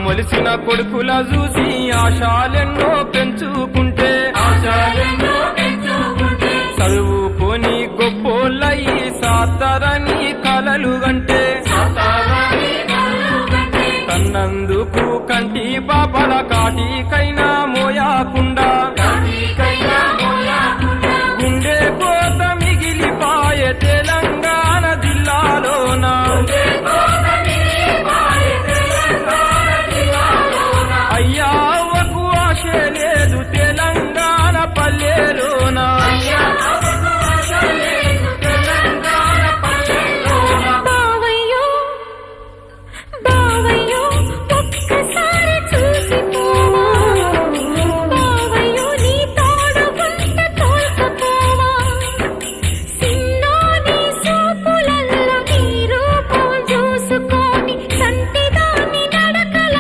మొలిసిన కొడుకుల చూసి ఆశాలెన్నో పెంచుకుంటే చదువుకొని గొప్పోళ్ళయి సాతారని కలలు గంటే కన్నందుకు కంటి పాపల కాటికైనా మోయాకుండా గుండె కోత మిగిలిపాయే తెలంగాణ జిల్లాలోన